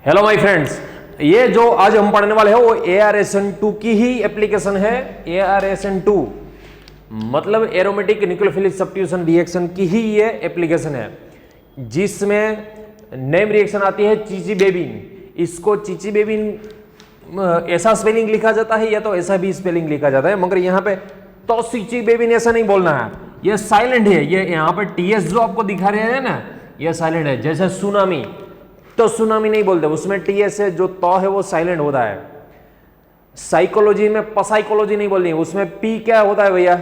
Hello my friends, ये जो आज हम पढ़ने वाले हैं वो ArSN2 की ही एप्लीकेशन है। ArSN2 मतलब एरोमेटिक न्यूक्लियोफिलिक सब्स्टिट्यूशन रिएक्शन की ही ये एप्लीकेशन है, जिसमें नेम रिएक्शन आती है चीचीबेबिन। इसको चीचीबेबिन ऐसा स्पेलिंग लिखा जाता है या तो ऐसा भी स्पेलिंग लिखा जाता है, मगर यहाँ पे तो चीचीबेबिन ऐसा नहीं बोलना है, ये साइलेंट है। ये यहाँ पे TS जो आपको दिखा रहे हैं ना, ये साइलेंट है। जैसे सुनामी, तो सुनामी नहीं बोलते, उसमें TS है, जो तो है वो साइलेंट होता है। साइकोलॉजी में पसाइकोलॉजी नहीं बोलनी है, उसमें P क्या होता है भैया,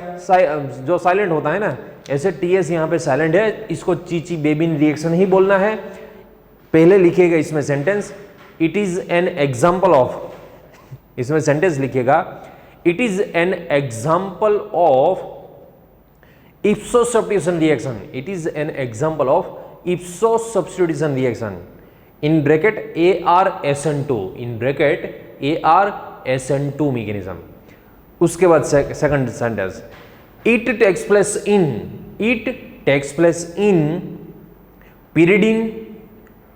जो साइलेंट होता है ना, ऐसे TS यहाँ पे साइलेंट है। इसको चीचीबेबिन रिएक्शन ही बोलना है। पहले लिखिएगा इसमें sentence, it is an example of, इसमें सेंटेंस लिखिएगा, it is an example of इप्सो substitution reaction. It is an example of इप्सो substitution reaction in bracket ArSN2, in bracket ArSN2 mechanism। उसके बाद second sentence, it takes place in pyridine,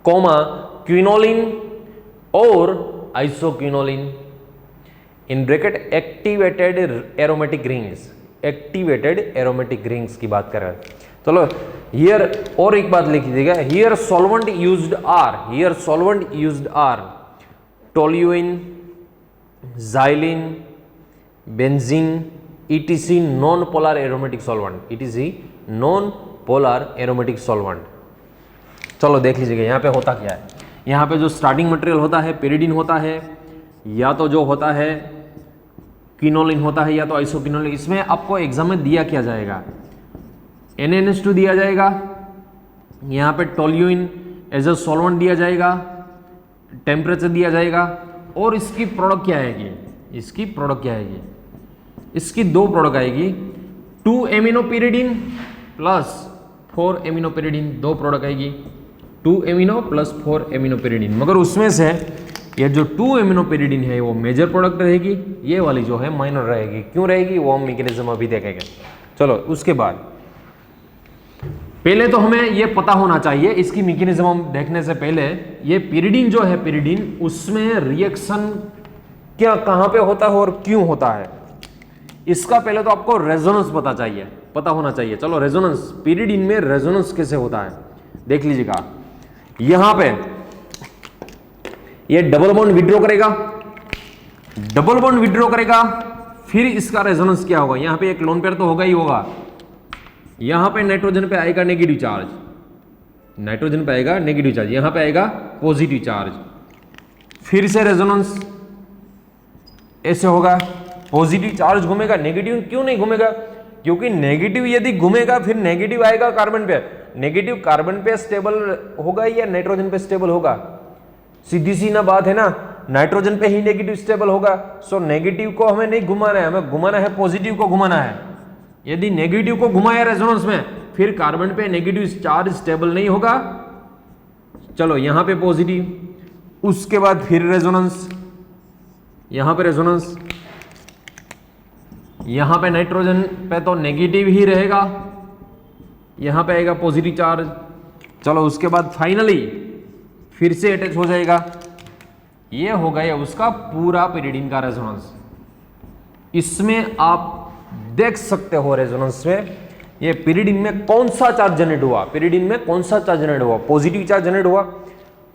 quinoline और isoquinoline in bracket activated aromatic rings की बात कर रहे हैं। चलो here और एक बात लिख दीजिएगा, here solvent used are toluene, xylene, benzene, ETC non polar aromatic solvent, ETC non polar aromatic solvent. चलो देख लीजिएगा यहाँ पे होता क्या है। यहाँ पे जो स्टार्टिंग मटेरियल होता है pyridine होता है, या तो जो होता है क्विनोलिन होता है, या तो आइसोक्विनोलिन। इसमें आपको एग्जाम में दिया क्या जाएगा, NaNH2 दिया जाएगा, यहाँ पे टोल्यूइन एज अ सॉल्वेंट दिया जाएगा, टेम्परेचर दिया जाएगा, और इसकी प्रोडक्ट क्या आएगी, इसकी दो प्रोडक्ट आएगी, 2 एमिनोपिरिडीन प्लस 4 एमिनोपिरिडीन, दो प्रोडक्ट आएगी, 2 एमिनो प्लस 4 एमिनोपिरिडीन। मगर उसमें से ये जो 2 एमिनोपिरिडीन है वो मेजर प्रोडक्ट रहेगी, ये वाली जो है माइनर रहेगी। क्यों रहेगी वो हम मैकेनिज्म अभी देखेंगे। चलो उसके बाद पहले तो हमें ये पता होना चाहिए, इसकी मैकेनिज्म हम देखने से पहले, ये pyridine जो है pyridine, उसमें रिएक्शन क्या कहां पे होता है और क्यों होता है, इसका पहले तो आपको रेजोनेंस पता होना चाहिए। चलो रेजोनेंस, pyridine में रेजोनेंस कैसे होता है देख लीजिएगा। यहां पे ये डबल बॉन्ड विड्रॉ करेगा, फिर इसका रेजोनेंस क्या होगा, यहां पे एक लोन पेयर तो होगा ही होगा। यहां पे नाइट्रोजन पे आएगा नेगेटिव चार्ज, यहां पे आएगा पॉजिटिव चार्ज, फिर से रेजोनेंस ऐसे होगा, पॉजिटिव चार्ज घूमेगा, नेगेटिव क्यों नहीं घूमेगा, क्योंकि नेगेटिव यदि घूमेगा फिर नेगेटिव आएगा कार्बन पे, नेगेटिव कार्बन पे स्टेबल होगा या नाइट्रोजन पे स्टेबल होगा, सीधी सी ना बात है ना, नाइट्रोजन पे ही नेगेटिव स्टेबल होगा। सो नेगेटिव को हमें नहीं घुमाना है, हमें घुमाना है पॉजिटिव को घुमाना है। यदि नेगेटिव को घुमाया रेजोनेंस में, फिर कार्बन पे नेगेटिव चार्ज स्टेबल नहीं होगा। चलो यहां पे पॉजिटिव, उसके बाद फिर रेजोनेंस, यहां पे रेजोनेंस, यहां पे नाइट्रोजन पे तो नेगेटिव ही रहेगा, यहां पे आएगा पॉजिटिव चार्ज। चलो उसके बाद फाइनली फिर से अटैच हो जाएगा, ये हो गया उसका पूरा pyridine का रेजोनेंस। इसमें आप देख सकते हो रेजोनेंस में ये pyridine में कौन सा चार्ज जनरेट हुआ, पॉजिटिव चार्ज जनरेट हुआ।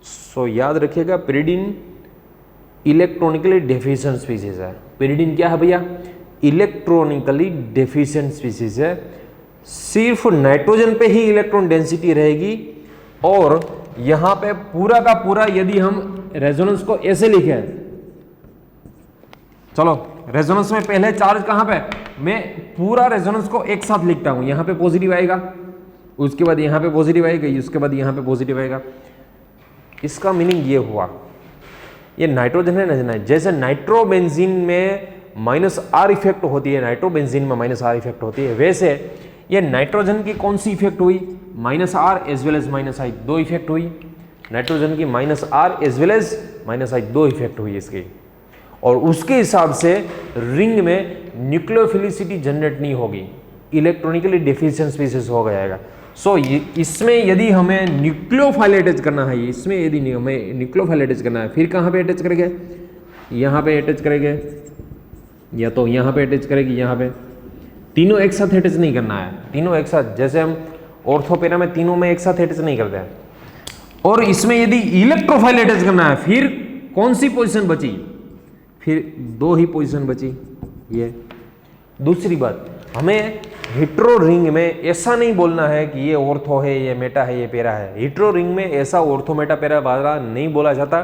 सो याद रखिएगा pyridine इलेक्ट्रॉनिकली डेफिशिएंट स्पीसीज है। pyridine क्या है भैया, इलेक्ट्रॉनिकली डेफिशिएंट स्पीसीज है। सिर्फ नाइट्रोजन पे ही इलेक्ट्रॉन डेंसिटी रहेगी, और यहां पे पूरा का पूरा यदि हम रेजोनेंस को ऐसे लिखें, चलो रेजोनेंस में पहले चार्ज कहां पे, मैं पूरा रेजोनेंस को एक साथ लिखता हूं, यहां पे पॉजिटिव आएगा, उसके बाद यहां पे पॉजिटिव आएगा, उसके बाद यहां पे पॉजिटिव आएगा। इसका मीनिंग ये हुआ, ये नाइट्रोजन है ना, जैसे नाइट्रोबेंजीन में -R इफेक्ट होती है, वैसे ये नाइट्रोजन की कौन सी इफेक्ट हुई, -R as well as -I, दो इफेक्ट हुई। नाइट्रोजन की -R as well as -I, दो इफेक्ट हुई इसकी, और उसके हिसाब से रिंग में न्यूक्लियोफिलिसिटी जनरेट नहीं होगी, इलेक्ट्रॉनिकली डेफिशिएंट स्पीसीज हो जाएगा। सो इसमें यदि हमें न्यूक्लियोफाइल अटैच करना है, इसमें यदि हमें न्यूक्लियोफाइल अटैच करना है, फिर कहाँ पे अटैच करेंगे? यहाँ पे अटैच करेंगे, या तो यहाँ पे अटैच करेगी, यहाँ पे। तीनों एक साथ अटैच नहीं करना है, तीनों एक साथ, जैसे हम ऑर्थोपेरा में तीनों में एक साथ अटैच नहीं करते हैं। और इसमें यदि इलेक्ट्रोफाइल अटैच करना है, फिर कौन सी पोजीशन बची? फिर दो ही पोजीशन बची, ये। दूसरी बात, हमें हेट्रो रिंग में ऐसा नहीं बोलना है कि ये ऑर्थो है, ये मेटा है, ये पेरा है। हेट्रो रिंग में ऐसा ऑर्थो मेटा पेरा वाला नहीं बोला जाता।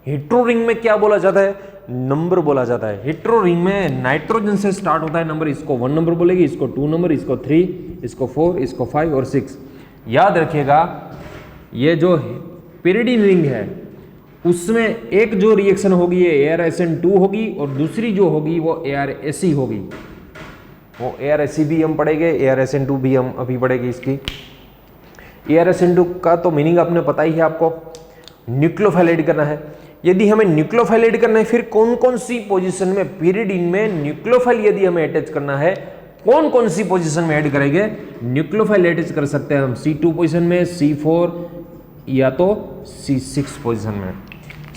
हेट्रो रिंग में क्या बोला जाता है? नंबर बोला जाता है। हेट्रो रिंग में नाइट्रोजन से स्टार्ट होता है नंबर, इसको 1 नंबर बोलेगी, इसको 2 नंबर, इसको 3, इसको 4, इसको 5 और 6। याद रखिएगा, ये जो पेरिडिन रिंग है उसमें एक जो रिएक्शन होगी ये ArSN2 होगी, और दूसरी जो होगी वो ArSe होगी। वो ArSe भी हम पढ़ेंगे, ArSN2 भी हम अभी पढ़ेंगे इसकी। ArSN2 का तो मीनिंग आपने पता ही है आपको, न्यूक्लियोफाइल ऐड करना है। यदि हमें न्यूक्लियोफाइल ऐड करना है, फिर कौन कौन सी पोजीशन में पेरिडिन में न्यूक्लियोफाइल यदि हमें अटैच करना है, कौन कौन सी पोजीशन में ऐड करेंगे? न्यूक्लियोफाइल अटैच कर सकते हैं हम C2 पोजीशन में, C4 या तो C6 पोजीशन में।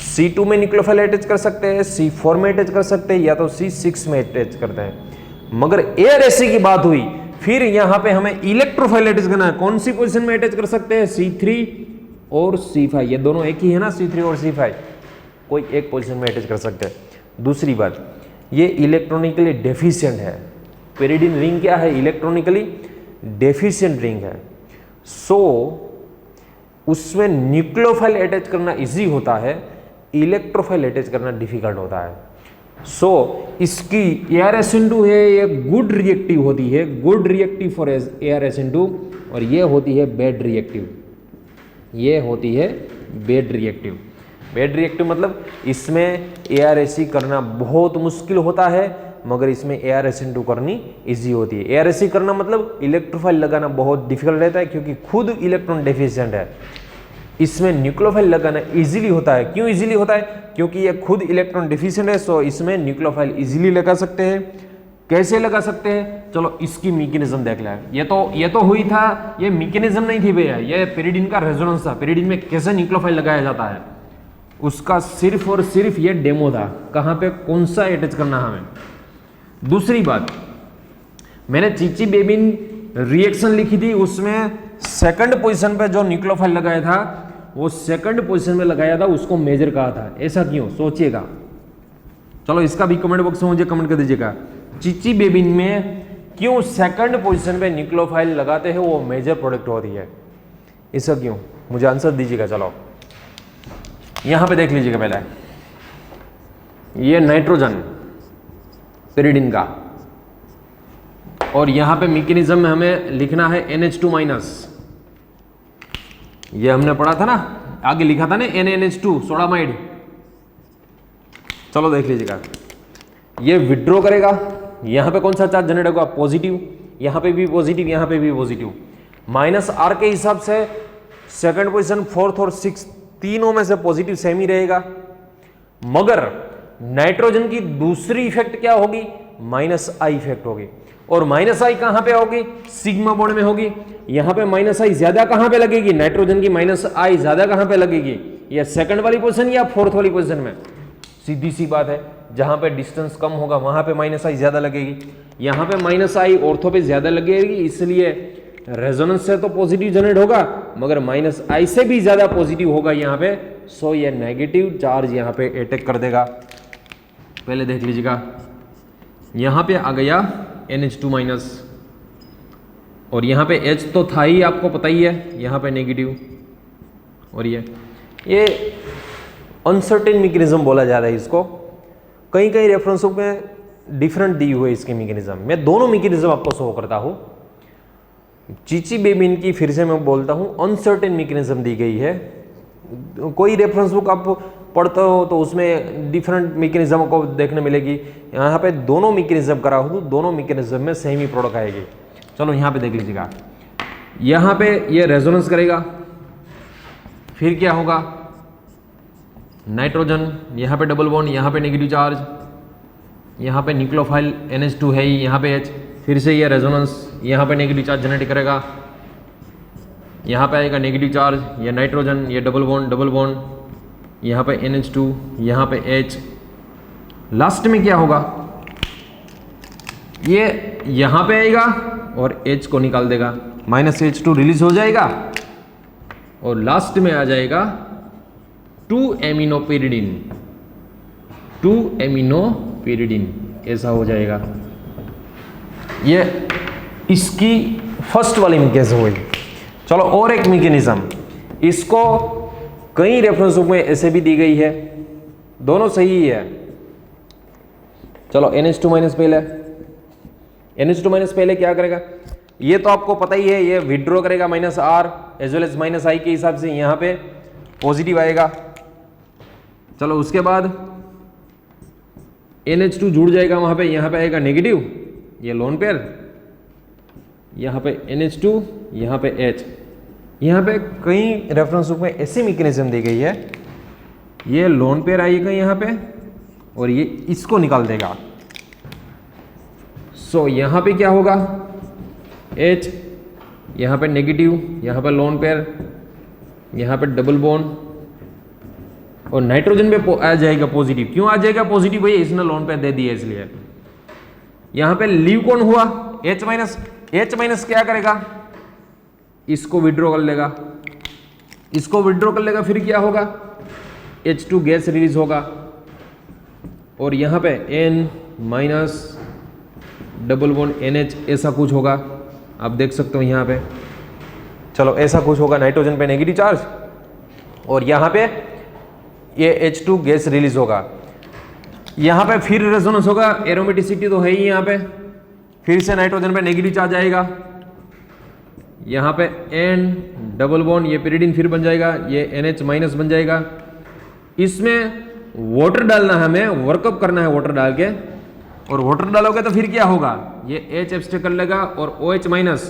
C2 में न्यूक्लियोफाइल अटैच कर सकते हैं, C4 में अटैच कर सकते हैं, या तो C6 में अटैच करते हैं। मगर ArSe की बात हुई, फिर यहां पे हमें इलेक्ट्रोफाइल अटैच करना है। कौन सी पोजीशन में अटैच कर सकते हैं? C3 और C5, ये दोनों एक ही है ना, C3 और C5, कोई एक पोजीशन में अटैच कर सकते हैं। दूसरी बात, ये इलेक्ट्रॉनिकली डेफिशिएंट है। पेरिडिन रिंग क्या है? इलेक्ट्रॉनिकली डेफिशिएंट रिंग है। सो उसमें न्यूक्लियोफाइल अटैच करना इजी होता है, इलेक्ट्रोफाइल अटैच करना डिफिकल्ट होता है। सो इसकी ArSN2 है, ये गुड रिएक्टिव होती है, गुड रिएक्टिव फॉर ArSN2, और ये होती है बैड रिएक्टिव, ये होती है बैड रिएक्टिव। बैड रिएक्टिव मतलब इसमें ArSe करना बहुत मुश्किल होता है, मगर इसमें ArSN2 करनी इजी होती है। ArSe करना मतलब इलेक्ट्रोफाइल लगाना बहुत डिफिकल्ट रहता है, क्योंकि खुद इलेक्ट्रॉन डेफिशिएंट है। इसमें न्यूक्लियोफाइल लगाना इजीली होता है। क्यों इजीली होता है? क्योंकि ये खुद इलेक्ट्रॉन डेफिशिएंट है, सो इसमें न्यूक्लियोफाइल इजीली लगा सकते हैं। कैसे लगा सकते हैं? चलो इसकी मैकेनिज्म देख लें। ये तो हुई था, ये मैकेनिज्म नहीं थी भैया, ये पेरिडिन का रेजोनेंस था। पेरिडिन में कैसे न्यूक्लियोफाइल लगाया जाता है उसका सिर्फ और सिर्फ ये डेमो था, कहाँ पे कौन सा अटैच करना हमें। दूसरी बात, मैंने चीची बेबिन रिएक्शन लिखी थी, उसमें सेकंड पोजीशन पे जो न्यूक्लियोफाइल लगाया था वो सेकंड पोजीशन में लगाया था, उसको मेजर कहा था। ऐसा क्यों? सोचिएगा। चलो इसका भी कमेंट बॉक्स में मुझे कमेंट कर दीजिएगा, चीची बेबिन में क्यों सेकंड पोजीशन पे न्यूक्लियोफाइल लगाते हैं, वो मेजर प्रोडक्ट होती है, ऐसा क्यों? मुझे आंसर दीजिएगा। चलो यहां पे देख लीजिएगा, पहले ये नाइट्रोजन पेरिडिन का, और यहां पे मैकेनिज्म में हमें लिखना है NH2-। ये हमने पढ़ा था ना, आगे लिखा था ना NaNH2 सोडामाइड। चलो देख लीजिएगा, ये विड्रॉ करेगा, यहां पे कौन सा चार्ज जनरेट होगा? पॉजिटिव, यहां पे भी पॉजिटिव, यहां पे भी पॉजिटिव। -R के हिसाब से सेकंड पोजीशन, 4th और 6th तीनों में से पॉजिटिव सेम ही रहेगा। मगर नाइट्रोजन की दूसरी इफेक्ट क्या होगी? -I इफेक्ट होगी। और -I कहां पे होगी? सिग्मा बॉन्ड में होगी। यहां पे -I ज्यादा कहां पे लगेगी? नाइट्रोजन की -I ज्यादा कहां पे लगेगी? या सेकंड वाली पोजीशन या 4th वाली पोजीशन में? सीधी सी बात है, जहां पे डिस्टेंस कम होगा वहां पे -I ज्यादा लगेगी। यहां पे -I ऑर्थो पे ज्यादा लगेगी, इसलिए रेजोनेंस से तो पॉजिटिव जनरेट होगा, मगर -I से भी ज्यादा पॉजिटिव होगा यहाँ पे। सो ये नेगेटिव चार्ज यहाँ पे अटैक कर देगा। पहले देख लीजिएगा, यहाँ पे आ गया NH2-, और यहाँ पे H तो था ही, आपको पता ही है, यहाँ पे नेगेटिव। और ये अनसर्टेन मैकेनिज्म बोला जा रहा है इसको। कई कई रेफरेंसों में डिफरेंट दी हुई है इसकी मैकेनिज्म। मैं दोनों मैकेनिज्म आपको शो करता हूँ। चीची बेबिन की फिर से मैं बोलता हूँ, अनसर्टेन मैकेनिज्म दी गई है। कोई रेफरेंस बुक आप पढ़ते हो तो उसमें डिफरेंट मैकेनिज्म को देखने मिलेगी। यहाँ पे दोनों मैकेनिज्म करा हो तो दोनों मैकेनिज्म में सेम ही प्रोडक्ट आएगी। चलो यहाँ पे देख लीजिएगा, यहाँ पे ये रेजोनेंस करेगा, फिर क्या होगा? नाइट्रोजन, यहाँ पे डबल बॉन्ड, यहाँ पे नेगेटिव चार्ज, यहाँ पे न्यूक्लियोफाइल NH2 है ही, यहाँ पे H, फिर से ये रेजोनेंस, यहाँ पे नेगेटिव चार्ज जनरेट करेगा, यहाँ पे आएगा नेगेटिव चार्ज, ये नाइट्रोजन, ये डबल बॉन्ड, यहाँ पे NH2, यहाँ पे H। लास्ट में क्या होगा, ये यहाँ पे आएगा और H को निकाल देगा, -H2 रिलीज हो जाएगा और लास्ट में आ जाएगा 2-एमिनोपिरिडिन, ऐसा हो जाएगा। ये इसकी फर्स्ट वाली मैकेनिज्म हुई। चलो और एक मैकेनिज्म, इसको कई रेफरेंस बुक में ऐसे भी दी गई है, दोनों सही है। चलो NH2- पहले, NH2- पहले क्या करेगा, ये तो आपको पता ही है, ये विड्रॉ करेगा -R as well as -I के हिसाब से, यहाँ पे पॉजिटिव आएगा। चलो उसके बाद NH2 जुड़ जाएगा वहां पे, यहाँ पे आएगा नेगेटिव, ये लोन पेयर, यहाँ पे NH2, यहाँ पे H। यहाँ पे कई रेफरेंस बुक में ऐसी मैकेनिज्म दी गई है, ये लोन पेयर आएगा यहाँ पे और ये इसको निकाल देगा। सो यहाँ पे क्या होगा, H, यहाँ पे नेगेटिव, यहाँ पे लोन पेयर, यहाँ पे डबल बॉन्ड और नाइट्रोजन पे आ जाएगा पॉजिटिव। क्यों आ जाएगा पॉजिटिव भैया, इसने लोन पेयर दे दिया इसलिए। यहाँ पे लीव कौन हुआ, H- क्या करेगा, इसको विड्रॉ कर लेगा, इसको विड्रॉ कर लेगा, फिर क्या होगा, H2 गैस रिलीज होगा और यहाँ पे N- डबल बॉन्ड NH, ऐसा कुछ होगा, आप देख सकते हो यहाँ पे। चलो ऐसा कुछ होगा, नाइट्रोजन पे नेगेटिव चार्ज और यहाँ पे ये H2 गैस रिलीज होगा। यहाँ पे फिर रेजोनेंस होगा, एरोमेटिसिटी तो है ही यहाँ पे, फिर से नाइट्रोजन पे नेगेटिव चार्ज आएगा, यहाँ पे N डबल बॉन्ड, ये पिरिडिन फिर बन जाएगा, ये NH- बन जाएगा। इसमें वाटर डालना है, हमें वर्कअप करना है वाटर डाल के, और वाटर डालोगे तो फिर क्या होगा, ये H एब्स्ट्रैक्ट कर लेगा और OH-,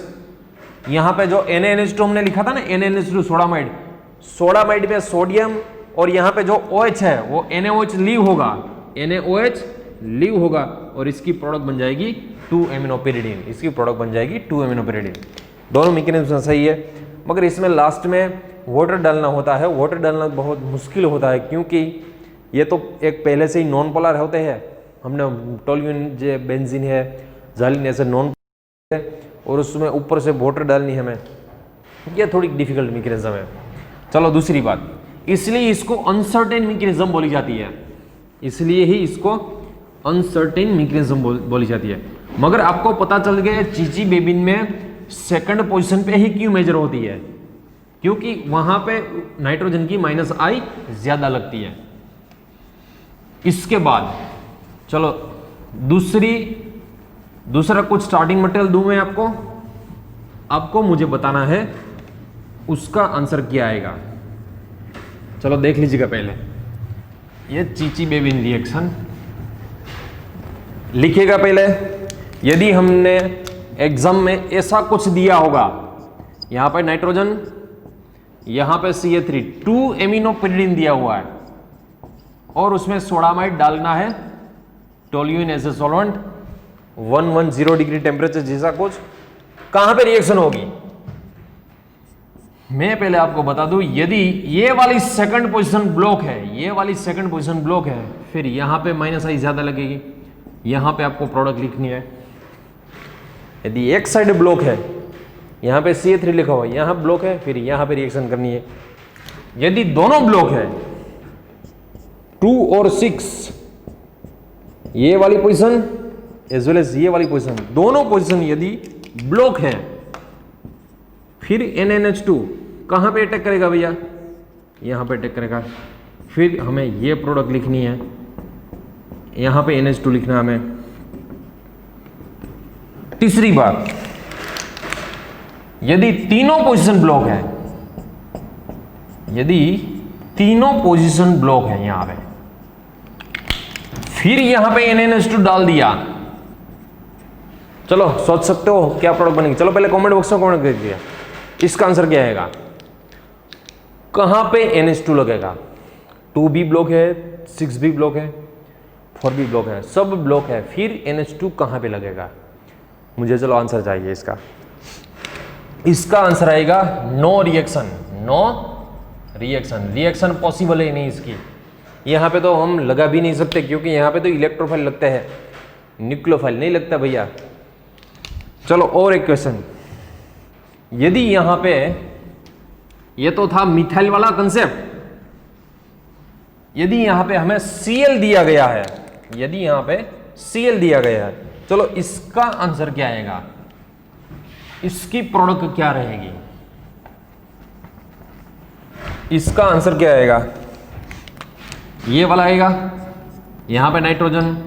यहाँ पे जो NaNH2 हमने लिखा था ना, NaNH2 सोडामाइड पे सोडियम, और यहाँ पे जो OH है वो NaOH लीव होगा, NaOH लीव होगा और इसकी प्रोडक्ट बन जाएगी 2-एमिनोपिरिडिन, इसकी प्रोडक्ट बन जाएगी 2-एमिनोपिरिडिन। दोनों मैकेनिज्म सही है, मगर इसमें लास्ट में वाटर डालना होता है। वाटर डालना बहुत मुश्किल होता है, क्योंकि ये तो एक पहले से ही नॉन पोलर होते हैं। हमने टोल्यूइन जो बेंजीन है, जालिन ऐसे नॉन है, और उसमें ऊपर से वाटर डालनी है हमें, ये थोड़ी डिफिकल्ट मैकेनिज्म है। चलो दूसरी बात, इसलिए इसको अनसर्टेन मैकेनिज्म बोली जाती है, इसलिए ही इसको अनसर्टेन मैकेनिज्म बोली जाती है। मगर आपको पता चल गया चीची बेबिन में सेकंड पोजीशन पे ही क्यों मेजर होती है, क्योंकि वहां पे नाइट्रोजन की -I ज्यादा लगती है। इसके बाद चलो दूसरा कुछ स्टार्टिंग मटेरियल दूं मैं आपको मुझे बताना है उसका आंसर क्या आएगा। चलो देख लीजिएगा पहले, ये चीची बेबिन रिएक्शन लिखिएगा पहले। यदि हमने एग्जाम में ऐसा कुछ दिया होगा, यहां पर नाइट्रोजन, यहां पे CH3 2-एमिनोपिरिडिन दिया हुआ है और उसमें सोडामाइड डालना है, toluene as a solvent, 110 degree temperature जैसा कुछ, कहां पे रिएक्शन होगी मैं पहले आपको बता दूं। यदि ये वाली सेकंड पोजीशन ब्लॉक है, ये वाली सेकंड पोजीशन ब्लॉक है, फिर यहां पे -I ज्यादा लगेगी, यहां पे आपको प्रोडक्ट लिखनी है। यदि एक साइड ब्लॉक है, यहां पे CH3 लिखा हुआ है, यहां ब्लॉक है, फिर यहां पे रिएक्शन करनी है। यदि दोनों ब्लॉक है 2 और 6, ये वाली पोजीशन एज वेल एज ये वाली पोजीशन, दोनों पोजीशन यदि ब्लॉक है, फिर NaNH2 कहां पे अटैक करेगा भैया, यहां पे अटैक करेगा। फिर हमें ये प्रोडक्ट लिखनी है, यहां पे NH2 लिखना है हमें। तीसरी बात, यदि तीनों पोजीशन ब्लॉक है, यदि तीनों पोजीशन ब्लॉक है यहां पे, फिर यहां पे NaNH2 डाल दिया, चलो सोच सकते हो क्या प्रोडक्ट बनेगी। चलो पहले कमेंट बॉक्स में कमेंट कर दिया, इसका आंसर क्या आएगा, कहां पे NH2 लगेगा। 2 भी ब्लॉक है, 6 भी ब्लॉक है, 4 भी ब्लॉक है, सब ब्लॉक है, फिर NH2 कहां पे लगेगा। मुझे चलो आंसर चाहिए इसका। इसका आंसर आएगा no reaction, no reaction, reaction possible ही नहीं इसकी। यहाँ पे तो हम लगा भी नहीं सकते क्योंकि यहाँ पे तो इलेक्ट्रोफाइल लगता है, न्यूक्लियोफाइल नहीं लगता भैया। चलो और एक क्वेश्चन, यदि यहाँ पे ये तो था मिथाइल वाला कंसेप्ट, यदि यहाँ पे हमें Cl दिया गया है, यदि यहाँ पे Cl दिया गया है, चलो इसका आंसर क्या आएगा, इसकी प्रोडक्ट क्या रहेगी, इसका आंसर क्या आएगा, ये वाला आएगा। यहां पे नाइट्रोजन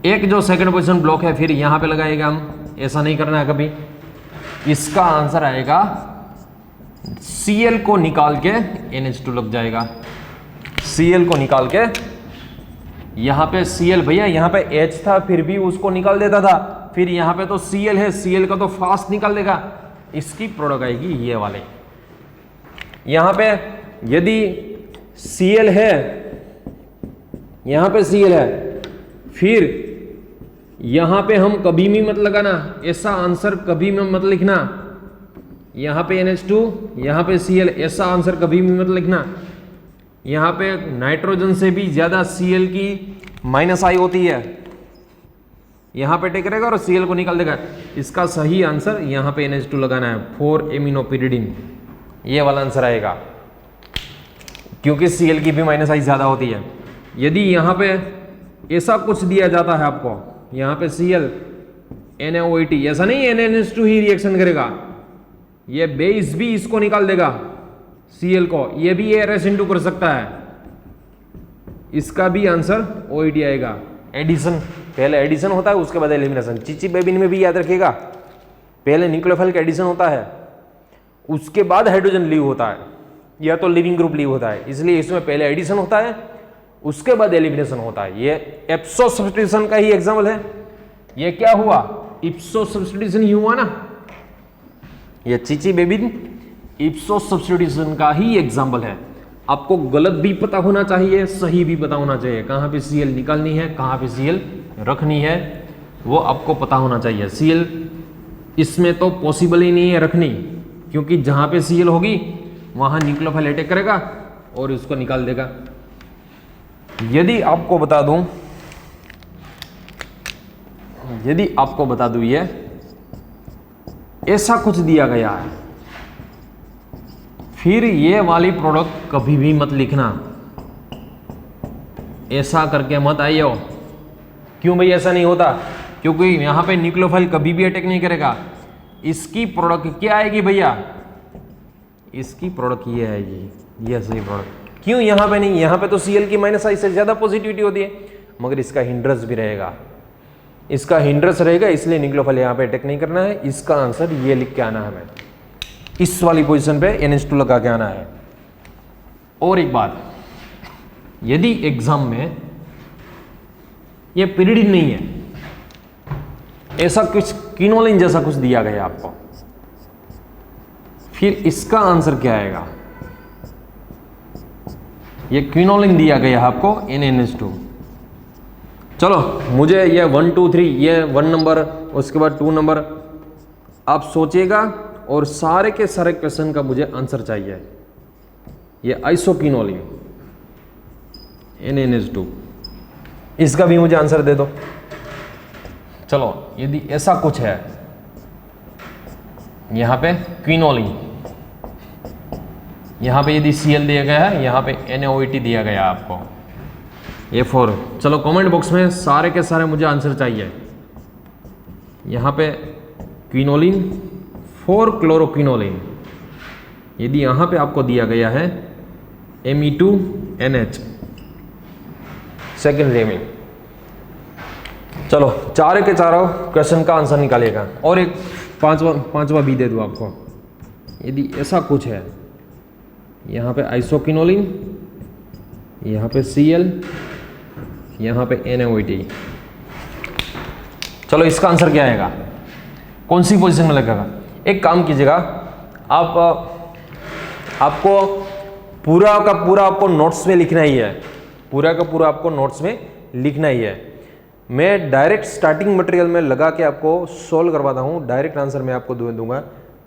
एक जो सेकंड पोजीशन ब्लॉक है फिर यहां पे लगाएगा हम, ऐसा नहीं करना है कभी। इसका आंसर आएगा Cl को निकाल के NH2 लग जाएगा, Cl को निकाल के, यहां पे Cl भैया यहां पे H था फिर भी उसको निकाल देता था, फिर यहां पे तो Cl है, Cl का तो फास्ट निकाल देगा, इसकी प्रोडक्ट आएगी ये वाले। यहां पे यदि Cl है, यहां पे Cl है, फिर यहां पे हम कभी भी मत लगाना, ऐसा आंसर कभी भी मत लिखना, यहां पे NH2 यहां पे Cl, ऐसा आंसर कभी भी मत लिखना। यहां पे नाइट्रोजन से भी ज्यादा Cl की माइनस आई होती है, यहां पे टेक करेगा और Cl को निकाल देगा। इसका सही आंसर यहां पे NH2 लगाना है, 4-एमिनोपिरिडिन, ये वाला आंसर आएगा क्योंकि Cl की भी माइनस आई ज्यादा होती है। यदि यहां पे ऐसा कुछ दिया जाता है आपको, यहां पे Cl NaOH, ऐसा नहीं NH2 ही रिएक्शन करेगा, ये बेस भी इसको निकाल देगा Cl को, ये भी ARS2 कर सकता है, इसका भी आंसर OH आएगा। एडिशन, पहले एडिशन होता है उसके बाद एलिमिनेशन। चिची बेबिन में भी याद रखिएगा, पहले न्यूक्लियोफाइल का एडिशन होता है उसके बाद हाइड्रोजन लीव होता है, या तो लिविंग ग्रुप लीव होता है, इसलिए इसमें पहले एडिशन होता है उसके बाद एलिमिनेशन होता है। ये एप्सो सब्स्टिट्यूशन का ही एग्जाम्पल है। ये क्या हुआ, इप्सो सब्स्टिट्यूशन ही हुआ ना, ये चिची बेबिन इप्सो सब्स्टिट्यूशन का ही एग्जाम्पल है। आपको गलत भी पता होना चाहिए, सही भी पता होना चाहिए, कहां पे Cl निकालनी है कहां पे Cl रखनी है, वो आपको पता होना चाहिए। Cl इसमें तो पॉसिबल ही नहीं है रखनी, क्योंकि जहां पे Cl होगी वहां न्यूक्लियोफाइल अटैक करेगा और उसको निकाल देगा। यदि आपको बता दूं, यदि आपको बता दूं ये ऐसा कुछ दिया गया है, फिर ये वाली प्रोडक्ट कभी भी मत लिखना, ऐसा करके मत आइयो। क्यों भाई ऐसा नहीं होता, क्योंकि यहां पे न्यूक्लियोफाइल कभी भी अटैक नहीं करेगा। इसकी प्रोडक्ट क्या आएगी भैया, इसकी प्रोडक्ट ये आएगी, ये सही प्रोडक्ट। क्यों यहां पे नहीं, यहां पे तो Cl की माइनस आई से ज्यादा पॉजिटिविटी होती है, मगर इसका हिंड्रस भी रहेगा, इसका हिंड्रस रहेगा, इसलिए न्यूक्लियोफाइल यहां पे अटैक नहीं करना है। इसका आंसर ये लिख के आना है, हमें इस वाली पोजीशन पे NH2 लगा के आना है। और एक बात, यदि एग्जाम में ये पिरिडिन नहीं है, ऐसा कुछ क्विनोलिन जैसा कुछ दिया गया आपको, फिर इसका आंसर क्या आएगा। ये क्विनोलिन दिया गया है आपको NaNH2। चलो मुझे ये 1 2 3, ये 1 नंबर, उसके बाद 2 नंबर आप सोचिएगा, और सारे के सारे क्वेश्चन का मुझे आंसर चाहिए। ये आइसोक्विनोलिन NaNH2, इसका भी मुझे आंसर दे दो। चलो यदि ऐसा कुछ है, यहां पे क्विनोलिन, यहां पे यदि Cl दिया गया है, यहां पे NaOH दिया गया है आपको, ये 4। चलो कमेंट बॉक्स में सारे के सारे मुझे आंसर चाहिए। यहां पे क्विनोलिन 4 क्लोरोक्विनोलिन, यदि यहां पे आपको दिया गया है Me2NH सेकेंडरी में। चलो चारों के चारों क्वेश्चन का आंसर निकालिएगा। और एक पांचवा भी दे दूं आपको, यदि ऐसा कुछ है, यहां पे आइसोक्विनोलिन, यहां पे Cl, यहां पे NaOH, चलो इसका आंसर क्या आएगा, कौन सी पोजीशन में लगेगा। एक काम कीजिएगा, आपको पूरा का पूरा आपको नोट्स में लिखना ही है, पूरा का पूरा आपको नोट्स में लिखना ही है। मैं डायरेक्ट स्टार्टिंग मटेरियल में लगा के आपको सोल्व करवाता हूँ, डायरेक्ट आंसर मैं आपको दूंगा।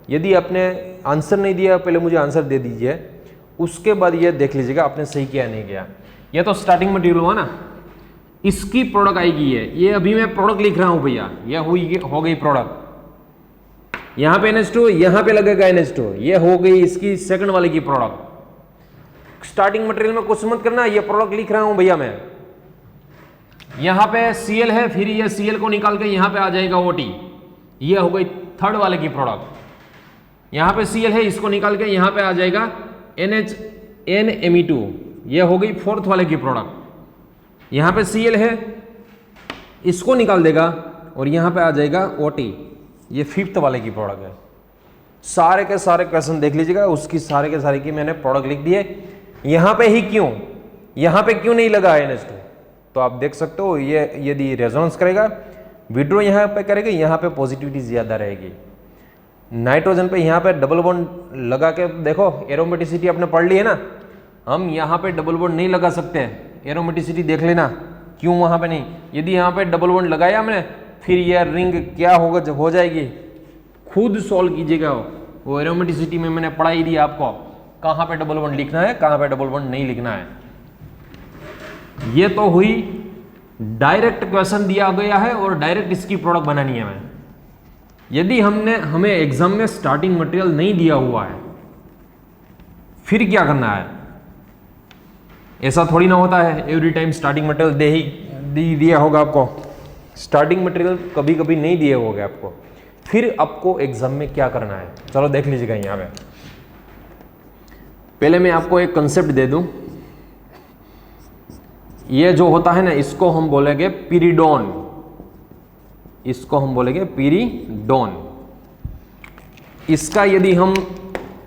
यदि आपने आंसर नहीं दिया पहले मुझे आंसर दे दीजिए, उसके बाद ये देख लीजिएगा आपने सही किया नहीं किया। ये तो स्टार्टिंग मटेरियल हुआ ना, इसकी प्रोडक्ट आएगी ये अभी मैं प्रोडक्ट लिख रहा हूं भैया, ये हो गई प्रोडक्ट। यहां पे NH2, यहां पे लगेगा NH2, ये हो गई इसकी सेकंड वाले की प्रोडक्ट। स्टार्टिंग मटेरियल में कुछ मत करना, ये प्रोडक्ट लिख रहा हूं भैया मैं। यहां पे Cl है, फिर ये Cl को निकाल के यहां पे आ जाएगा OT, ये हो गई थर्ड वाले की प्रोडक्ट। यहां पे Cl है, इसको निकाल के यहां पे आ जाएगा NHNMe2, ये हो गई फोर्थ वाले की प्रोडक्ट। यहां पे Cl है, इसको निकाल देगा और यहां पे आ जाएगा OT, ये फिफ्थ वाले की प्रोडक्ट है। सारे के सारे क्वेश्चन देख लीजिएगा, उसकी सारे के सारे की मैंने प्रोडक्ट लिख दिए। यहां पे ही क्यों, यहां पे क्यों नहीं लगा NH2, तो आप देख सकते हो ये यदि रेजोनेंस करेगा, विड्रो यहां पे करेगा, यहां पे पॉजिटिविटी ज्यादा रहेगी। नाइट्रोजन पे यहां पे डबल बॉन्ड लगा के देखो, एरोमेटिसिटी आपने पढ़ ली है ना, हम यहां पे डबल बॉन्ड नहीं लगा सकते, एरोमेटिसिटी देख लेना क्यों वहां पे नहीं। यदि यहां पे डबल बॉन्ड लगाया हमने, फिर यह रिंग क्या होगा, जब हो जाएगी, खुद सॉल्व कीजिएगा। वो एरोमेटिसिटी में मैंने पढ़ा ही दिया आपको, कहां पे डबल बॉन्ड लिखना है, कहां पे डबल बॉन्ड नहीं लिखना है। ये तो हुई डायरेक्ट क्वेश्चन दिया गया है और डायरेक्ट इसकी प्रोडक्ट बनानी है हमें। यदि हमें एग्जाम में स्टार्टिंग मटेरियल नहीं दिया हुआ है, फिर क्या करना है। ऐसा थोड़ी ना होता है एवरी टाइम स्टार्टिंग मटेरियल दिया होगा आपको, स्टार्टिंग मटेरियल कभी कभी नहीं दिए होंगे आपको, फिर आपको एग्जाम में क्या करना है। चलो देख लीजिएगा। यहां पे पहले मैं आपको एक कंसेप्ट दे दूं, ये जो होता है ना, इसको हम बोलेंगे पीरिडोन, इसको हम बोलेंगे पीरिडोन। इसका यदि हम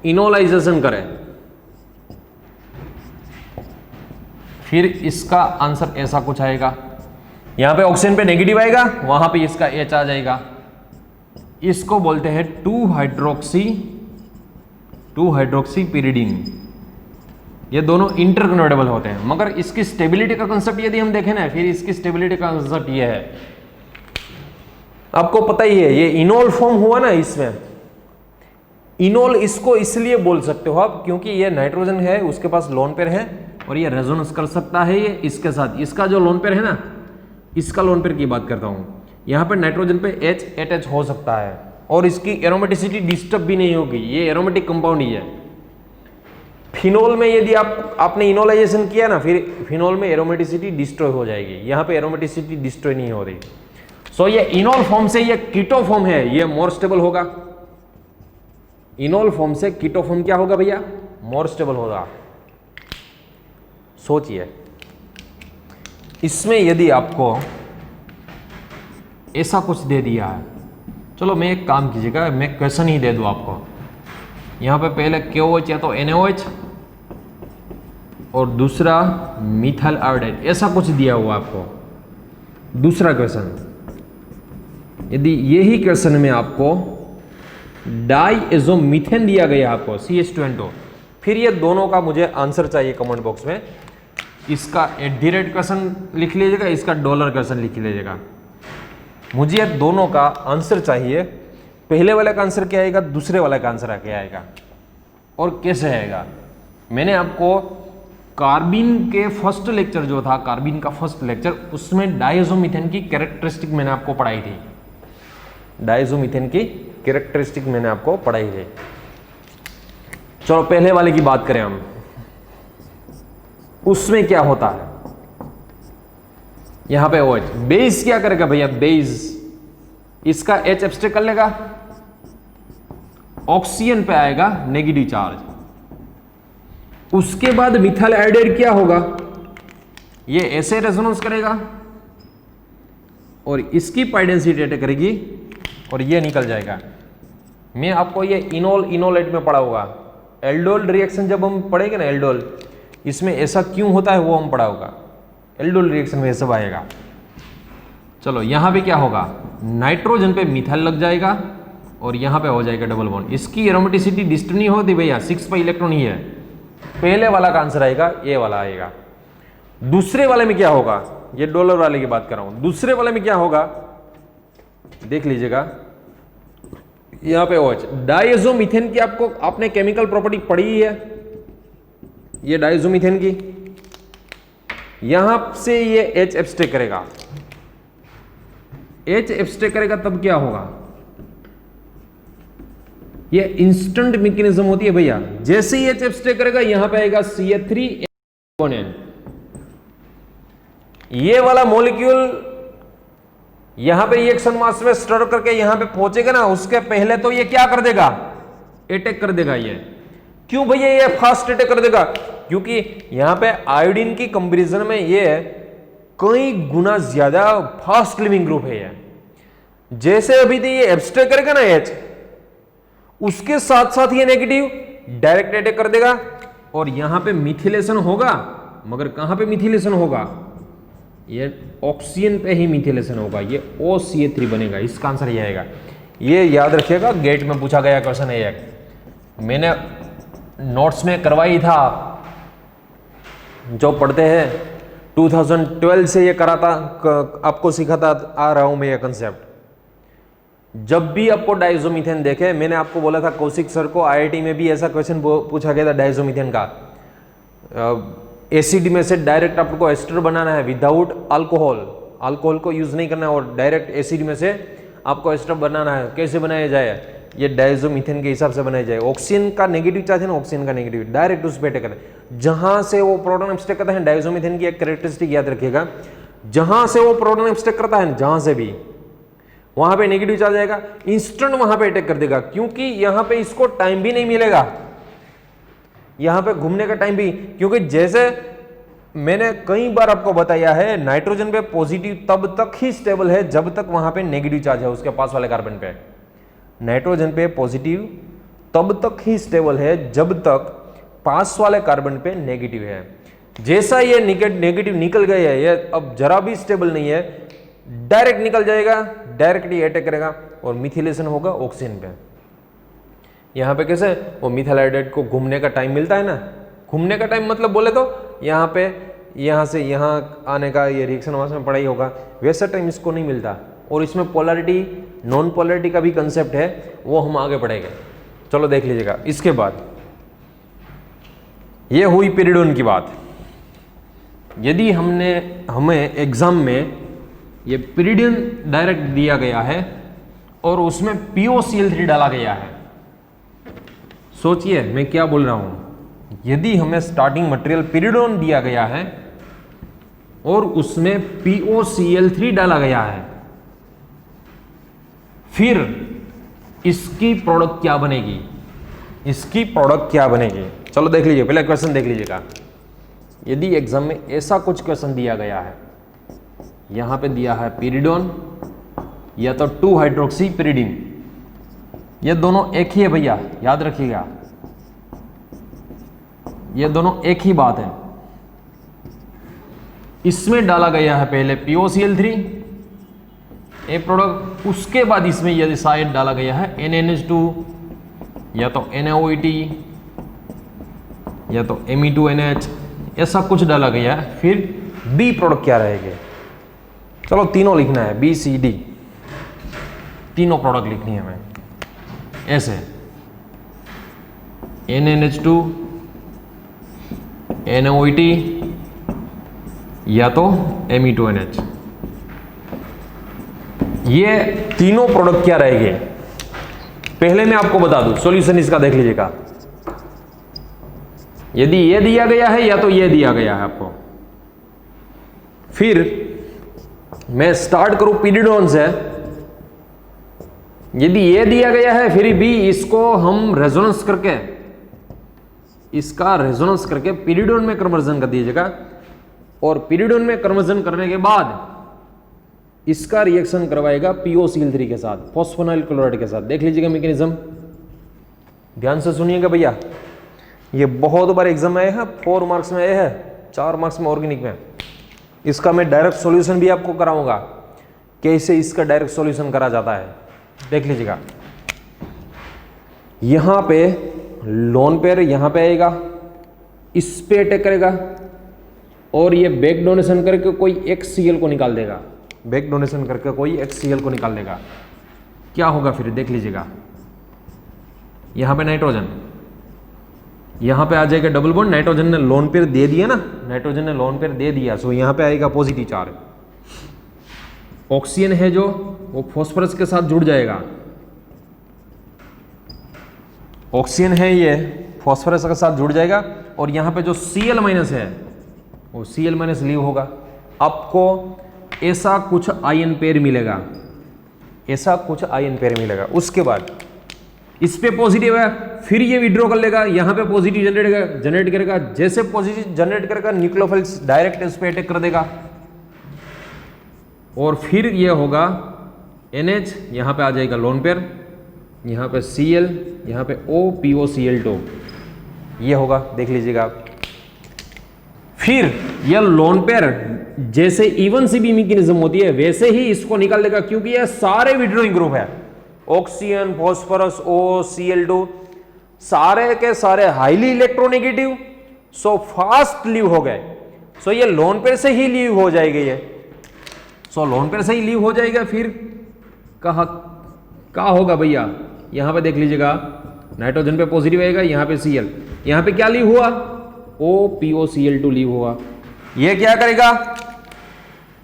इनोलाइजेशन करें, फिर इसका आंसर ऐसा कुछ आएगा। यहां पे ऑक्सीजन पे नेगेटिव आएगा, वहां पे इसका H आ जाएगा। इसको बोलते हैं 2 हाइड्रोक्सी पीरिडीन। ये दोनों इंटरकन्वर्टेबल होते हैं, मगर इसकी स्टेबिलिटी का कंसेप्ट यदि हम देखें ना, फिर इसकी स्टेबिलिटी का कंसेप्ट ये है, आपको पता ही है, ये इनोल फॉर्म हुआ ना, इसमें इनोल इसको इसलिए बोल सकते हो आप, क्योंकि ये नाइट्रोजन है, उसके पास लोन पेयर है और ये रेजोनेंस कर सकता है ये इसके साथ। इसका जो लोन पेयर है ना, इसका लोन पेयर की बात करता हूं, यहां पर नाइट्रोजन पे H अटैच हो सकता है और इसकी एरोमेटिसिटी डिस्टर्ब भी नहीं होगी, ये एरोमेटिक कंपाउंड ही है। फिनोल में यदि आपने इनोलाइजेशन किया ना, फिर फिनोल में एरोमेटिसिटी डिस्ट्रॉय हो जाएगी, यहां पे एरोमेटिसिटी डिस्ट्रॉय नहीं हो रही। सो ये इनोल फॉर्म से ये कीटो फॉर्म है, ये मोर स्टेबल होगा। इनोल फॉर्म से कीटो फॉर्म क्या होगा भैया, मोर स्टेबल होगा। सोचिए, इसमें यदि आपको ऐसा कुछ दे दिया है, चलो मैं एक काम कीजिएगा, मैं क्वेश्चन ही दे दूं आपको। यहां पे पहले KOH या तो NaOH और दूसरा मिथाइल आयोडाइड, ऐसा कुछ दिया हुआ आपको। दूसरा क्वेश्चन, यदि यही क्वेश्चन में आपको डाइएजोमीथेन दिया गया आपको CH2N2, फिर ये दोनों का मुझे आंसर चाहिए कमेंट बॉक्स में। इसका @ क्वेश्चन लिख लीजिएगा, इसका डॉलर क्वेश्चन लिख लीजिएगा। मुझे दोनों का आंसर चाहिए। पहले वाले का आंसर क्या आएगा, दूसरे वाले का आंसर क्या आएगा और कैसे आएगा। मैंने आपको कार्बिन के फर्स्ट लेक्चर जो था, कार्बिन का फर्स्ट लेक्चर, उसमें डाइएजोमीथेन की कैरेक्टरिस्टिक मैंने आपको पढ़ाई थी। डाइएजोमीथेन की कैरेक्टरिस्टिक मैंने आपको पढ़ाई थी। चलो पहले वाले की बात करें हम, उसमें क्या होता है। यहां पे OH, बेस क्या करेगा भैया, बेस इसका H एब्स्ट्रैक्ट कर लेगा, ऑक्सीजन पे आएगा नेगेटिव चार्ज। उसके बाद मिथाइल आयोडाइड क्या होगा, ये ऐसे रेजोनेंस करेगा और इसकी पाई डेंसिटी अटैक करेगी और ये निकल जाएगा। मैं आपको ये इनोलेट में पढ़ा होगा, एल्डोल रिएक्शन जब हम पढ़ेंगे ना, एल्डोल, इसमें ऐसा क्यों होता है वो हम पढ़ा होगा। एल्डोल रिएक्शन में सब आएगा। चलो यहां पे क्या होगा, नाइट्रोजन पे मिथाइल लग जाएगा और यहां पे हो जाएगा डबल बॉन्ड। इसकी एरोमेटिसिटी डिस्टर्ब नहीं होती भैया, 6 पाई इलेक्ट्रॉन ही है। पहले वाला का आंसर आएगा, ये वाला आएगा। दूसरे वाले में क्या होगा, ये डॉलर वाले की बात कर रहा हूं। दूसरे वाले में क्या होगा देख लीजिएगा, यहां पे OH। डाइज़ोमीथेन की आपने केमिकल प्रॉपर्टी पढ़ी है, ये डाइज़ोमीथेन की, यहां से ये H एब्स्ट्रैक्ट करेगा, H एब्स्ट्रैक्ट करेगा तब क्या होगा, ये इंस्टेंट मैकेनिज्म होती है भैया। जैसे ही H एब्स्ट्रैक्ट करेगा यहां पे आएगा CH3 कंपोनेंट, ये वाला मॉलिक्यूल यहां पे रिएक्शन मास में स्टर करके यहां पे पहुंचेगा ना, उसके पहले तो ये क्या कर देगा, अटैक कर देगा। ये क्यों भैया ये फास्ट अटैक कर देगा, क्योंकि यहां पे आयोडीन की कंपैरिजन में ये कई गुना ज्यादा फास्ट लिविंग ग्रुप है ये। जैसे अभी ये एब्स्ट्रैक्ट करेगा ना H, उसके साथ साथ ये नेगेटिव डायरेक्ट अटैक कर देगा और यहां पे मिथिलेशन होगा, मगर कहां पे मिथिलेशन होगा, ये ऑक्सीजन पे ही मिथिलेशन होगा, ये OCH3 बनेगा। इसका आंसर ये आएगा, ये याद रखिएगा, गेट में पूछा गया क्वेश्चन है ये, मैंने नोट्स में करवाई था, जो पढ़ते हैं 2012 से ये कराता, आपको सिखाता आ रहा हूं मैं ये कंसेप्ट। जब भी आपको डाइज़ोमीथेन देखे, मैंने आपको बोला था कौशिक सर को IIT में भी ऐसा क्वेश्चन पूछा गया था डाइज़ोमीथेन का, एसिड में से डायरेक्ट आपको एस्टर बनाना है विदाउट अल्कोहल, अल्कोहल को यूज नहीं करना है, और डायरेक्ट एसिड में से आपको एस्टर बनाना है। कैसे बनाया जाए, ये डाइज़ोमीथेन के हिसाब से बनाया जाए। ऑक्सीजन का नेगेटिव चार्ज है ना, ऑक्सीजन का नेगेटिव डायरेक्ट उस पर अटैक करना है। जहां से वो प्रोटॉन एब्स्ट्रैक्ट करता है, डाइज़ोमीथेन की एक कैरेक्टरिस्टिक याद रखिएगा, जहां से वो प्रोटॉन एब्स्ट्रैक्ट करता है, जहां से भी, वहां पे नेगेटिव चार्ज आएगा, इंस्टेंट वहां पे अटैक कर देगा, क्योंकि यहां पे इसको टाइम भी नहीं मिलेगा, यहां पे घूमने का टाइम भी। क्योंकि जैसे मैंने कई बार आपको बताया है, नाइट्रोजन पे पॉजिटिव तब तक ही स्टेबल है जब तक वहां पे नेगेटिव चार्ज है उसके पास वाले कार्बन पे। नाइट्रोजन पे पॉजिटिव तब तक ही स्टेबल है जब तक पास वाले कार्बन पे नेगेटिव है। जैसा ये नेगेटिव निकल गया है, ये अब जरा भी स्टेबल नहीं है, डायरेक्ट निकल जाएगा, डायरेक्टली अटैक करेगा और मिथिलेशन होगा ऑक्सीजन पे। यहां पे कैसे वो मिथाइल आयोडाइड को घूमने का टाइम मिलता है ना, घूमने का टाइम मतलब बोले तो यहाँ पे, यहाँ से यहाँ आने का, ये रिएक्शन मास में पढ़ाई होगा, वैसा टाइम इसको नहीं मिलता। और इसमें पोलैरिटी नॉन पोलैरिटी का भी कंसेप्ट है, वो हम आगे पढ़ेंगे। चलो देख लीजिएगा। इसके बाद ये हुई पिरिडोन की बात। यदि हमें एग्जाम में ये पिरिडियन डायरेक्ट दिया गया है और उसमें POCl3 डाला गया है, सोचिए मैं क्या बोल रहा हूं। यदि हमें स्टार्टिंग मटेरियल पिरिडोन दिया गया है और उसमें POCl3 डाला गया है, फिर इसकी प्रोडक्ट क्या बनेगी, इसकी प्रोडक्ट क्या बनेगी, चलो देख लीजिए। पहले क्वेश्चन देख लीजिएगा। यदि एग्जाम में ऐसा कुछ क्वेश्चन दिया गया है, यहां पे दिया है पिरिडोन या तो 2-हाइड्रोक्सी पिरिडीन, ये दोनों एक ही है भैया, याद रखिएगा, ये दोनों एक ही बात है। इसमें डाला गया है पहले POCl3 ए प्रोडक्ट, उसके बाद इसमें यदि शायद डाला गया है NaNH2 या तो NaOH या तो Me2NH, ऐसा कुछ डाला गया है, फिर B प्रोडक्ट क्या रहेंगे। चलो तीनों लिखना है, BCD, तीनों प्रोडक्ट लिखनी है हमें ऐसे, NaNH2, NaOH या तो Me2NH, ये तीनों प्रोडक्ट क्या रहेंगे। पहले मैं आपको बता दूं, सॉल्यूशन इसका देख लीजिएगा। यदि ये दिया गया है या तो ये दिया गया है आपको, फिर मैं स्टार्ट करूं पिरिडोन से। यदि ये दिया गया है फिर भी इसको हम रेजोनेंस करके, इसका रेजोनेंस करके पिरिडोन में कन्वर्जन कर दीजिएगा, और पिरिडोन में कन्वर्जन करने के बाद इसका रिएक्शन करवाएगा POCl3 के साथ, फॉस्फोनाइल क्लोराइड के साथ। देख लीजिएगा मैकेनिज्म, ध्यान से सुनिएगा भैया, ये बहुत बार एग्जाम में आया है, 4 मार्क्स में आया है, 4 मार्क्स में ऑर्गेनिक में। इसका मैं डायरेक्ट सॉल्यूशन भी आपको कराऊंगा, कैसे इसका डायरेक्ट सॉल्यूशन करा जाता है। देख लीजिएगा, यहां पे लोन पेयर यहां पे आएगा, इस पे अटैक करेगा और ये बैक डोनेशन करके कोई HCl को निकाल देगा, बैक डोनेशन करके कोई HCl को निकाल देगा। क्या होगा फिर देख लीजिएगा, यहाँ पे नाइट्रोजन, यहाँ पे आ जाएगा डबल बॉन्ड, नाइट्रोजन ने लोन पेयर दे दिया ना, नाइट्रोजन ने लोन पेयर दे दिया, सो यहाँ पे आएगा पॉजिटिव चार्ज। ऑक्सीजन है जो वो फॉस्फोरस के साथ जुड़ जाएगा, ऑक्सीजन है ये फॉस्फोरस के साथ जुड़ जाएगा, और यहाँ पे जो Cl माइनस है वो Cl माइनस लीव होगा। आपको ऐसा कुछ आयन पेयर मिलेगा, ऐसा कुछ आयन पेयर मिलेगा। उसके बाद इस पे पॉजिटिव है, फिर ये विड्रॉ कर लेगा, यहाँ पे पॉजिटिव जनरेट करेगा। जैसे पॉजिटिव जनरेट करेगा न्यूक्लियोफिल्स डायरेक्ट इस पे अटैक कर देगा, और फिर ये होगा NH, यहाँ पे आ जाएगा लोन पेयर, यहाँ पे Cl, यहाँ पे OPOCl2, ये होगा, देख लीजिएगा आप। फिर यह लोन पेयर जैसे इवन सी बी मैकेनिज्म होती है वैसे ही इसको निकाल देगा, क्योंकि यह सारे विड्रॉइंग ग्रुप है, ऑक्सीजन, फॉस्फोरस, OCl2 सारे के सारे highly electronegative, so fast leave हो गए। सो ये लोन पेयर से ही लीव हो जाएगी, ये सो लोन पेयर से ही लीव हो जाएगा। फिर कहा होगा भैया, यहां पे देख लीजिएगा, नाइट्रोजन पे पॉजिटिव आएगा, यहाँ पे Cl, यहाँ पे क्या लीव हुआ, OPOCl2 लीव हुआ। ये क्या करेगा,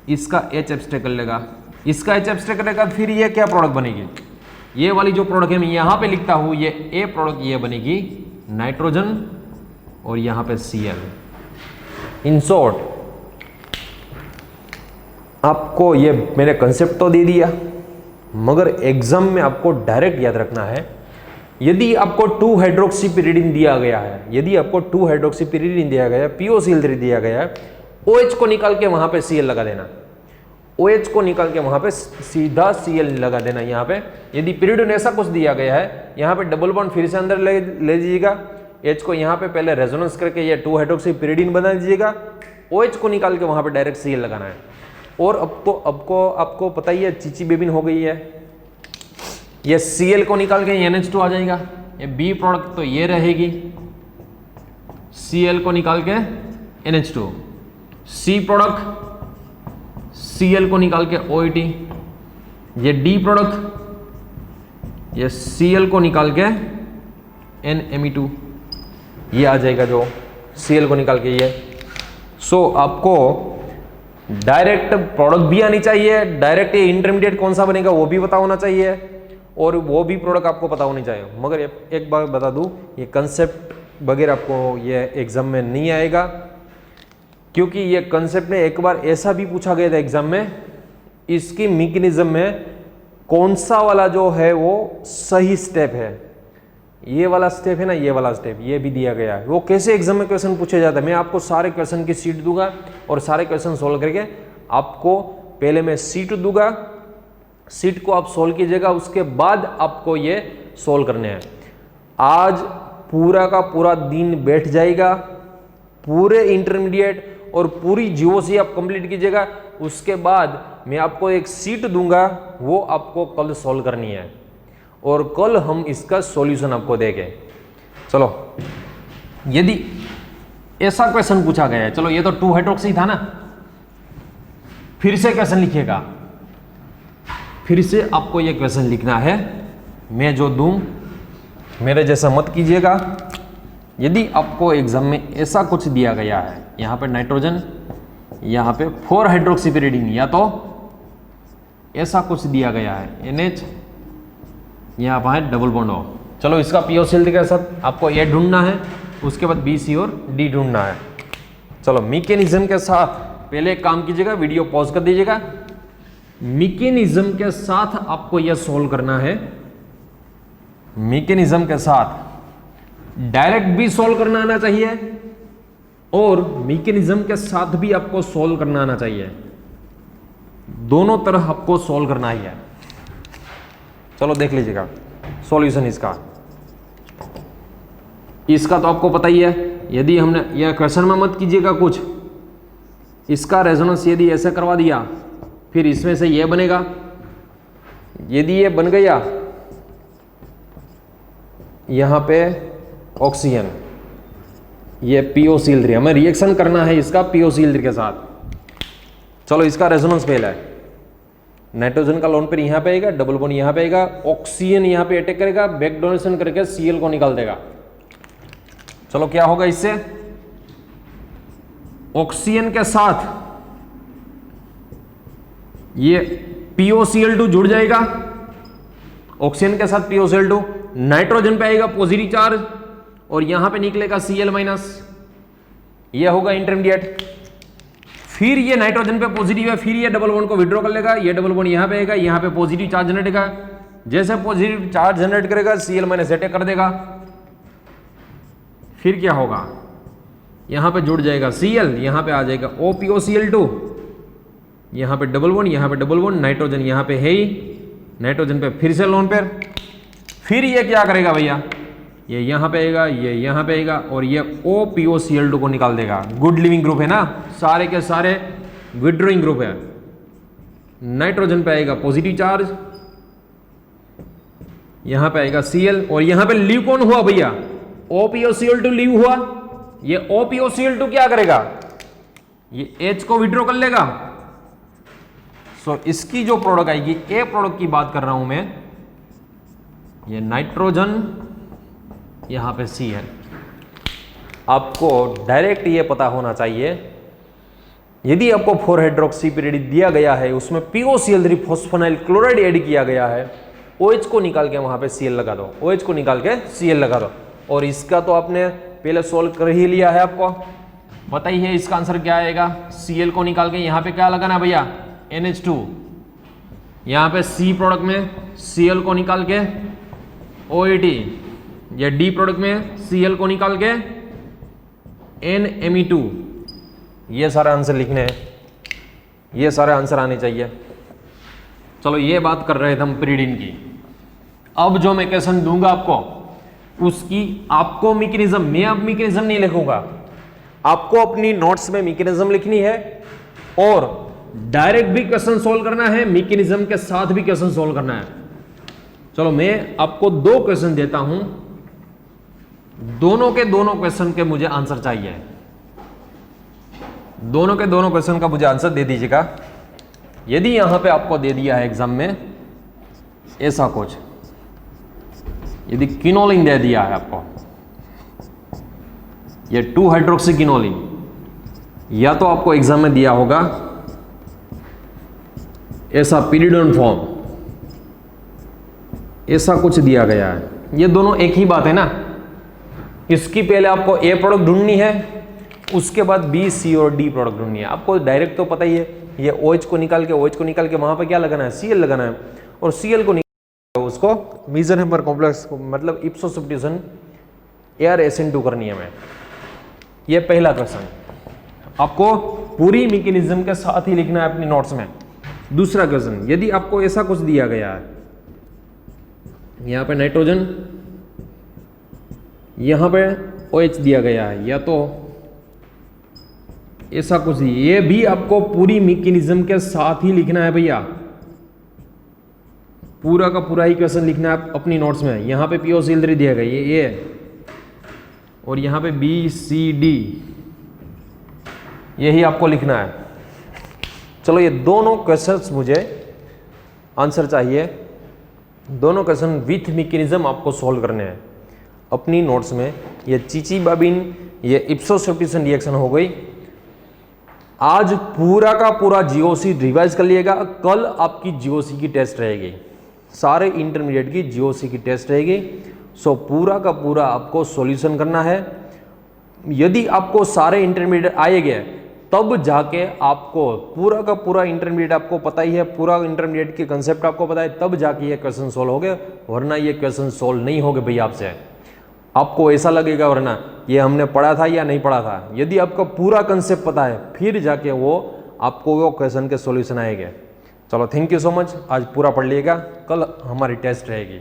इसका H एब्स्ट्रैक्ट कर लेगा, इसका H एब्स्ट्रैक्ट करेगा, फिर ये क्या प्रोडक्ट बनेगी, ये वाली जो प्रोडक्ट है मैं यहाँ पे लिखता हूं, ये A प्रोडक्ट ये बनेगी नाइट्रोजन, और यहाँ पे Cl। इन शॉर्ट आपको ये मैंने कंसेप्ट तो दे दिया, मगर एग्जाम में आपको डायरेक्ट याद रखना है। यदि आपको 2 हाइड्रोक्सी पिरिडीन दिया गया है, यदि आपको 2 हाइड्रोक्सी पिरिडीन दिया गया है, POCl3 दिया गया है, OH को निकाल के वहां पे Cl लगा देना, OH को निकाल के वहां पे सीधा Cl लगा देना। यहाँ पे यदि पिरिडीन ऐसा कुछ दिया गया है, यहाँ पे डबल बॉन्ड फिर से अंदर ले लीजिएगा, H को यहाँ पे पहले रेजोनेंस करके ये 2 हाइड्रोक्सी पिरिडीन बना दीजिएगा, OH को निकाल के वहां पे डायरेक्ट Cl लगाना है। और अब तो आपको पता ही है चीची बेबिन हो गई है, ये Cl को निकाल के NH2 आ जाएगा, ये B प्रोडक्ट तो ये रहेगी, Cl को निकाल के NH2, C प्रोडक्ट Cl को निकाल के OET, ये D प्रोडक्ट ये Cl को निकाल के NMe2, ये आ जाएगा जो Cl को निकाल के ये। सो आपको डायरेक्ट प्रोडक्ट भी आनी चाहिए, डायरेक्ट ये इंटरमीडिएट कौन सा बनेगा वो भी पता होना चाहिए, और वो भी प्रोडक्ट आपको पता होनी चाहिए। मगर एक बार बता दूं, ये कंसेप्ट वगैरह आपको ये एग्जाम में नहीं आएगा, क्योंकि ये कंसेप्ट में एक बार ऐसा भी पूछा गया था एग्जाम में, इसकी मैकेनिज्म में कौन सा वाला जो है वो सही स्टेप है, ये वाला स्टेप है ना, ये वाला स्टेप, ये भी दिया गया है। वो कैसे एग्जाम में क्वेश्चन पूछे जाता है, मैं आपको सारे क्वेश्चन की शीट दूंगा और सारे क्वेश्चन सोल्व करके आपको पहले मैं शीट दूंगा, शीट को आप सोल्व कीजिएगा, उसके बाद आपको ये सोल्व करने हैं। आज पूरा का पूरा दिन बैठ जाएगा, पूरे इंटरमीडिएट और पूरी जीओसी आप कंप्लीट कीजिएगा, उसके बाद मैं आपको एक शीट दूंगा, वो आपको कल सोल्व करनी है, और कल हम इसका सॉल्यूशन आपको देंगे। चलो, यदि ऐसा क्वेश्चन पूछा गया है, चलो ये तो 2 हाइड्रोक्सी था ना, फिर से क्वेश्चन लिखिएगा, फिर से आपको ये क्वेश्चन लिखना है, मैं जो दूं मेरे जैसा मत कीजिएगा। यदि आपको एग्जाम में ऐसा कुछ दिया गया है, यहाँ पे नाइट्रोजन, यहाँ पे 4 हाइड्रोक्सी पिरिडीन, या तो ऐसा कुछ दिया गया है NH, यहाँ पर है डबल बॉन्ड O, चलो इसका POCl3 के साथ आपको ये ढूंढना है, उसके बाद B, C और D ढूंढना है। चलो मैकेनिज्म के साथ पहले एक काम कीजिएगा, वीडियो पॉज कर दीजिएगा, मैकेनिज्म के साथ आपको यह सोल्व करना है, मैकेनिज्म के साथ डायरेक्ट भी सोल्व करना आना चाहिए और मैकेनिज्म के साथ भी आपको सोल्व करना आना चाहिए, दोनों तरह आपको सोल्व करना ही है। चलो देख लीजिएगा सॉल्यूशन इसका तो आपको पता ही है। यदि हमने यह क्वेश्चन में मत कीजिएगा कुछ, इसका रेजोनेंस यदि ऐसे करवा दिया, फिर इसमें से ये बनेगा, यदि ये बन गया यहां पे ऑक्सीजन, ये POCl3, हमें रिएक्शन करना है इसका POCl3 के साथ। चलो इसका रेजोनेंस पहले है, नाइट्रोजन का लोन पेयर यहां पे आएगा, डबल बॉन्ड यहां पे आएगा, ऑक्सीजन यहां पे अटैक करेगा, बैक डोनेशन करके Cl को निकाल देगा। चलो क्या होगा इससे, ऑक्सीजन के साथ ये POCl2 जुड़ जाएगा, ऑक्सीजन के साथ POCl2, नाइट्रोजन पे आएगा पॉजिटिव चार्ज और यहां पे निकलेगा Cl-, यह होगा इंटरमीडिएट। फिर ये नाइट्रोजन पे पॉजिटिव है, फिर ये डबल बॉन्ड को विड्रॉ कर लेगा, ये डबल बॉन्ड यहां पे आएगा, यहां पे पॉजिटिव चार्ज जनरेट करेगा, जैसे पॉजिटिव चार्ज जनरेट करेगा Cl- अटैक कर देगा। फिर क्या होगा, यहां पे जुड़ जाएगा Cl, यहां पे आ जाएगा OPOCl2, यहां पे डबल बॉन्ड, यहां पे डबल बॉन्ड, नाइट्रोजन यहां पे है ही, नाइट्रोजन पे फिर से लोन पेयर। फिर ये क्या करेगा भैया, ये यहां पे आएगा, ये यहां पे आएगा और ये OPOCl2 को निकाल देगा। गुड लिविंग ग्रुप है ना, सारे के सारे विड्रॉइंग ग्रुप है। नाइट्रोजन पे आएगा पॉजिटिव चार्ज, यहां पे आएगा Cl और यहां पे लीव कौन हुआ भैया, OPOCl2 लीव हुआ। ये OPOCl2 क्या करेगा, ये H को विड्रॉ कर लेगा। सो इसकी जो प्रोडक्ट आएगी, ए प्रोडक्ट की बात कर रहा हूं मैं, ये नाइट्रोजन यहां पे Cl। आपको डायरेक्ट ये पता होना चाहिए, यदि आपको 4 हाइड्रोक्सी पीरियड दिया गया है, उसमें POCl3 फॉस्फोनाइल क्लोराइड ऐड किया गया है, OH को निकाल के वहां पे Cl लगा दो, OH को निकाल के Cl लगा दो। और इसका तो आपने पहले सोल्व कर ही लिया है, आपको पता ही है इसका आंसर क्या आएगा। Cl को निकाल के यहां पे क्या लगाना भैया, NH2, यहां पे C प्रोडक्ट में Cl को निकाल के OAT, या D प्रोडक्ट में Cl को निकाल के NMe2। ये सारे आंसर लिखने हैं, ये सारे आंसर आने चाहिए। चलो ये बात कर रहे थे हम पिरिडिन की। अब जो मैं क्वेश्चन दूंगा आपको, उसकी आपको मैकेनिज्म, मैं अब मैकेनिज्म नहीं लिखूंगा, आपको अपनी नोट्स में मैकेनिज्म लिखनी है और डायरेक्ट भी क्वेश्चन सोल्व करना है, मैकेनिज्म के साथ भी क्वेश्चन सोल्व करना है। चलो मैं आपको 2 क्वेश्चन देता हूं, दोनों के दोनों क्वेश्चन के मुझे आंसर चाहिए, दोनों के दोनों क्वेश्चन का मुझे आंसर दे दीजिएगा। यदि यहां पे आपको दे दिया है एग्जाम में ऐसा कुछ, यदि किनोलिन दे दिया है आपको, ये 2 हाइड्रोक्सी किनोलिन, या तो आपको एग्जाम में दिया होगा ऐसा पिरिडोन फॉर्म, ऐसा कुछ दिया गया है। ये दोनों एक ही बात है ना, इसकी पहले आपको ए प्रोडक्ट ढूंढनी है, उसके बाद बी, सी और डी प्रोडक्ट ढूंढनी है। आपको डायरेक्ट तो पता ही है, ये OH को निकाल के वहां पे क्या लगाना है, Cl लगाना है, और Cl को निकाल उसको मीजनहेम्बर कॉम्प्लेक्स मतलब इप्सो सब्स्टिट्यूशन ArSN2 करनी है। मैं ये पहला क्वेश्चन आपको पूरी मैकेनिज्म के साथ ही लिखना है अपनी नोट्स में। दूसरा क्वेश्चन, यदि आपको ऐसा कुछ दिया गया है, यहां पे नाइट्रोजन, यहां पे OH दिया गया है, या तो ऐसा कुछ, ये भी आपको पूरी मैकेनिज्म के साथ ही लिखना है भैया, पूरा का पूरा ही क्वेश्चन लिखना है अपनी नोट्स में। यहां पे POCl3 दिया गया, ये A, और यहां पे B, C, D, यही आपको लिखना है। चलो ये दोनों क्वेश्चंस मुझे आंसर चाहिए, दोनों क्वेश्चन विथ मैकेनिज्म आपको सॉल्व करने हैं अपनी नोट्स में। ये चिचिबाबिन, ये इप्सो सब्स्टिट्यूशन रिएक्शन हो गई। आज पूरा का पूरा जीओसी रिवाइज कर लिएगा, कल आपकी जीओसी की टेस्ट रहेगी, सारे इंटरमीडिएट की जीओसी की टेस्ट रहेगी। सो पूरा का पूरा आपको सॉल्यूशन करना है। यदि आपको सारे इंटरमीडिएट आएंगे तब जाके आपको पूरा का पूरा इंटरमीडिएट आपको पता ही है, पूरा इंटरमीडिएट के कंसेप्ट आपको पता है, तब जाके ये क्वेश्चन सोल्व हो गए, वरना ये क्वेश्चन सोल्व नहीं होंगे भैया आपसे। आपको ऐसा लगेगा वरना ये हमने पढ़ा था या नहीं पढ़ा था। यदि आपको पूरा कंसेप्ट पता है फिर जाके वो आपको वो क्वेश्चन के सॉल्यूशन आएंगे। चलो थैंक यू सो मच, आज पूरा पढ़ लिएगा, कल हमारी टेस्ट रहेगी।